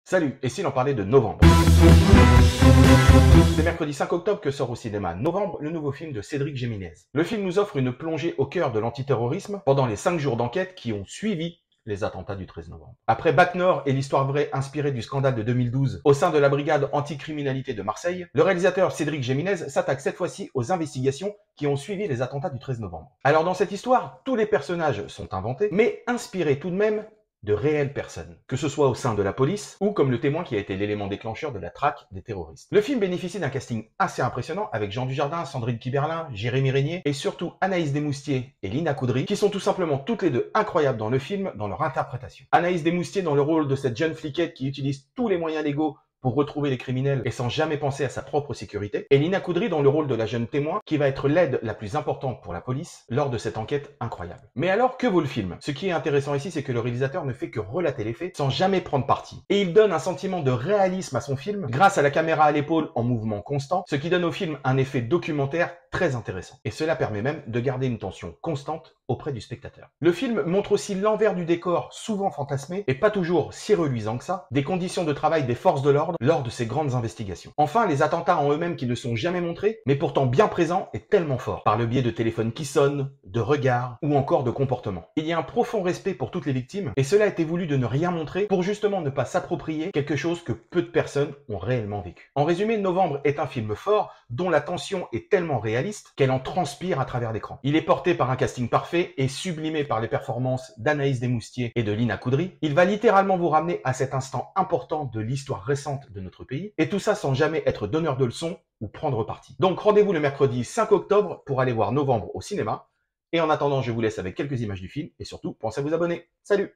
Salut, et si l'on parlait de Novembre? C'est mercredi 5 octobre que sort au cinéma Novembre, le nouveau film de Cédric Géminez. Le film nous offre une plongée au cœur de l'antiterrorisme pendant les 5 jours d'enquête qui ont suivi les attentats du 13 novembre. Après Bac Nord et l'histoire vraie inspirée du scandale de 2012 au sein de la brigade anticriminalité de Marseille, le réalisateur Cédric Géminez s'attaque cette fois-ci aux investigations qui ont suivi les attentats du 13 novembre. Alors dans cette histoire, tous les personnages sont inventés, mais inspirés tout de même de réelles personnes, que ce soit au sein de la police ou comme le témoin qui a été l'élément déclencheur de la traque des terroristes. Le film bénéficie d'un casting assez impressionnant avec Jean Dujardin, Sandrine Kiberlin, Jérémy Régnier et surtout Anaïs Desmoustiers et Lina Coudry qui sont tout simplement toutes les deux incroyables dans le film dans leur interprétation. Anaïs Desmoustiers dans le rôle de cette jeune fliquette qui utilise tous les moyens légaux pour retrouver les criminels et sans jamais penser à sa propre sécurité, et Lina Coudry dans le rôle de la jeune témoin qui va être l'aide la plus importante pour la police lors de cette enquête incroyable. Mais alors, que vaut le film? Ce qui est intéressant ici, c'est que le réalisateur ne fait que relater les faits sans jamais prendre parti. Et il donne un sentiment de réalisme à son film grâce à la caméra à l'épaule en mouvement constant, ce qui donne au film un effet documentaire très intéressant. Et cela permet même de garder une tension constante auprès du spectateur. Le film montre aussi l'envers du décor souvent fantasmé et pas toujours si reluisant que ça, des conditions de travail des forces de l'ordre lors de ces grandes investigations. Enfin, les attentats en eux-mêmes qui ne sont jamais montrés, mais pourtant bien présents et tellement forts, par le biais de téléphones qui sonnent, de regards ou encore de comportements. Il y a un profond respect pour toutes les victimes et cela a été voulu de ne rien montrer pour justement ne pas s'approprier quelque chose que peu de personnes ont réellement vécu. En résumé, Novembre est un film fort dont la tension est tellement réaliste qu'elle en transpire à travers l'écran. Il est porté par un casting parfait et sublimé par les performances d'Anaïs Desmoustiers et de Lina Coudry. Il va littéralement vous ramener à cet instant important de l'histoire récente de notre pays, et tout ça sans jamais être donneur de leçons ou prendre parti. Donc rendez-vous le mercredi 5 octobre pour aller voir Novembre au cinéma, et en attendant je vous laisse avec quelques images du film, et surtout pensez à vous abonner. Salut!